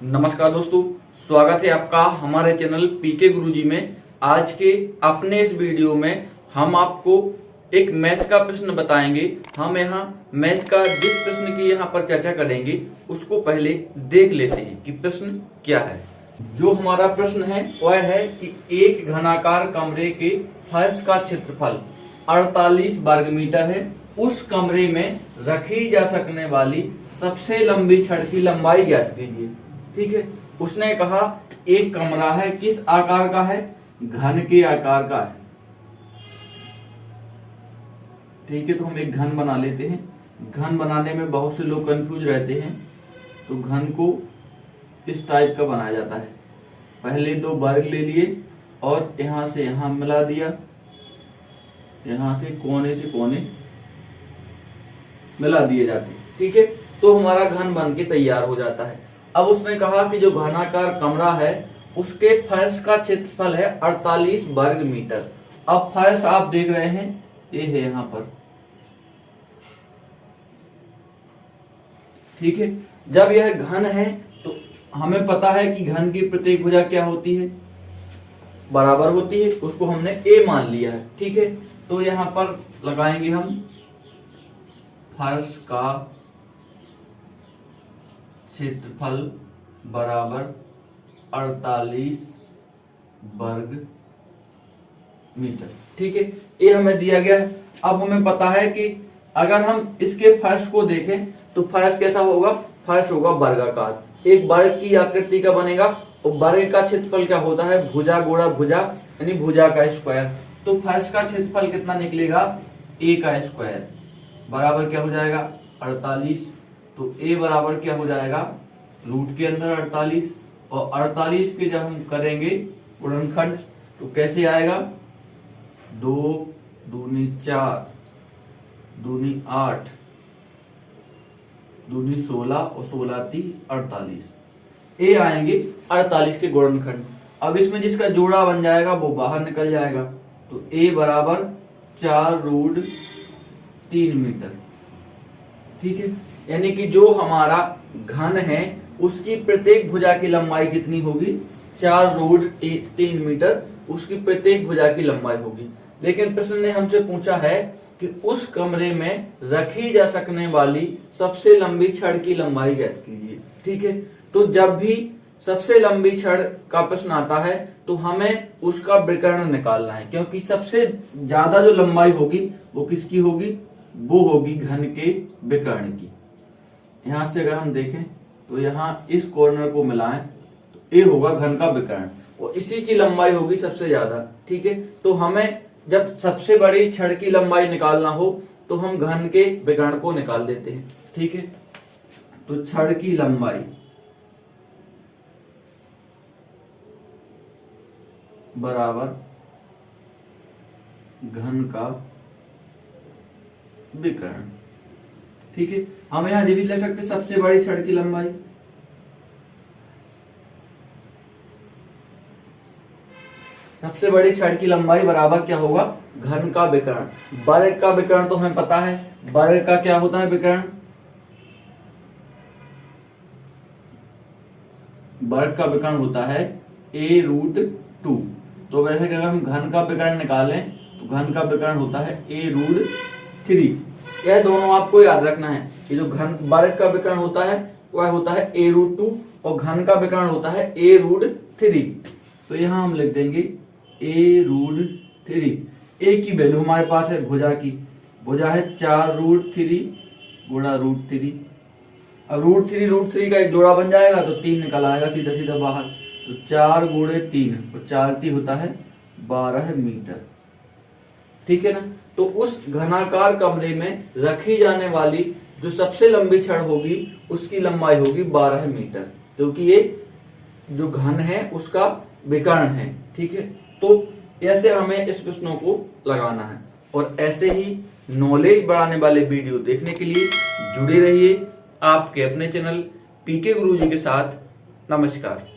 नमस्कार दोस्तों, स्वागत है आपका हमारे चैनल पीके गुरुजी में। आज के अपने इस वीडियो में हम आपको एक मैथ का प्रश्न बताएंगे। हम यहाँ मैथ का जिस प्रश्न की यहाँ पर चर्चा करेंगे उसको पहले देख लेते हैं कि प्रश्न क्या है। जो हमारा प्रश्न है वह है कि एक घनाकार कमरे के फर्श का क्षेत्रफल 48 वर्ग मीटर है। उस कमरे में रखी जा सकने वाली सबसे लंबी छड़ की लंबाई ज्ञात कीजिए। ठीक है, उसने कहा एक कमरा है, किस आकार का है? घन के आकार का है। ठीक है, तो हम एक घन बना लेते हैं। घन बनाने में बहुत से लोग कंफ्यूज रहते हैं, तो घन को इस टाइप का बनाया जाता है। पहले दो वर्ग ले लिए और यहां से यहां मिला दिया, यहां से कोने मिला दिए जाते हैं। ठीक है, तो हमारा घन बन के तैयार हो जाता है। अब उसने कहा कि जो घनाकार कमरा है उसके फर्श का क्षेत्रफल है 48 वर्ग मीटर। अब फर्श आप देख रहे हैं, ये है यहां पर। ठीक है, जब यह घन है तो हमें पता है कि घन की प्रत्येक भुजा क्या होती है? बराबर होती है। उसको हमने a मान लिया है। ठीक है, तो यहां पर लगाएंगे हम फर्श का क्षेत्रफल बराबर 48 वर्ग मीटर। ठीक है, ये हमें दिया गया है। अब हमें पता है कि अगर हम इसके फर्श को देखें तो फर्श कैसा होगा? फर्श होगा वर्गाकार। एक वर्ग की आकृति का बनेगा और वर्ग का क्षेत्रफल क्या होता है? भुजा गुणा भुजा, यानी भुजा का स्क्वायर। तो फर्श का क्षेत्रफल कितना निकलेगा? a का स्क्वायर बराबर क्या हो जाएगा? 48। तो a बराबर क्या हो जाएगा? रूट के अंदर 48, और 48 के जब हम करेंगे गुणनखंड तो कैसे आएगा? 2 दूनी 4 दूनी 8 दूनी 16 और 16 × 48। ए आएंगे 48 के गुणनखंड। अब इसमें जिसका जोड़ा बन जाएगा वो बाहर निकल जाएगा। तो a बराबर 4√3 मीटर। ठीक है, यानी कि जो हमारा घन है उसकी प्रत्येक भुजा की लंबाई कितनी होगी? 4√3 मीटर उसकी प्रत्येक भुजा की लंबाई होगी। लेकिन प्रश्न ने हमसे पूछा है कि उस कमरे में रखी जा सकने वाली सबसे लंबी छड़ की लंबाई ज्ञात कीजिए। ठीक है, तो जब भी सबसे लंबी छड़ का प्रश्न आता है तो हमें उसका विकर्ण निकालना है, क्योंकि सबसे ज्यादा जो लंबाई होगी वो किसकी होगी? वो होगी घन के विकर्ण की। यहां से अगर हम देखें तो यहां इस कॉर्नर को मिलाएं तो ये होगा घन का विकर्ण, और इसी की लंबाई होगी सबसे ज्यादा। ठीक है, तो हमें जब सबसे बड़ी छड़ की लंबाई निकालना हो तो हम घन के विकर्ण को निकाल देते हैं। ठीक है, तो छड़ की लंबाई बराबर घन का विकर्ण। ठीक है, हम यहां ये भी लिख सकते सबसे बड़ी छड़ की लंबाई। सबसे बड़ी छड़ की लंबाई बराबर क्या होगा? घन का विकर्ण। वर्ग का विकर्ण तो हमें पता है, वर्ग का क्या होता है विकर्ण? वर्ग का विकर्ण होता है a√2। तो वैसे अगर हम घन का विकर्ण निकालें तो घन का विकर्ण होता है a√3। यह दोनों आपको याद रखना है कि जो घन वर्ग का विकर्ण होता है वह होता है a√2 और घन का विकर्ण होता है a√3। तो यहां हम लिख देंगे a√3। a की वैल्यू हमारे पास है भुजा की, भुजा है 4√3 गुणा √3। अब √3 का एक जोड़ा बन जाएगा तो 3 निकल आएगा सीधा सीधा बाहर। तो 4 × 3 और 4 × 3 होता है 12 मीटर। ठीक है ना, तो उस घनाकार कमरे में रखी जाने वाली जो सबसे लंबी छड़ होगी उसकी लंबाई होगी 12 मीटर, क्योंकि ये जो घन है उसका विकर्ण है। ठीक है, तो ऐसे हमें इस प्रश्नों को लगाना है, और ऐसे ही नॉलेज बढ़ाने वाले वीडियो देखने के लिए जुड़े रहिए आपके अपने चैनल पीके गुरुजी के साथ। नमस्कार।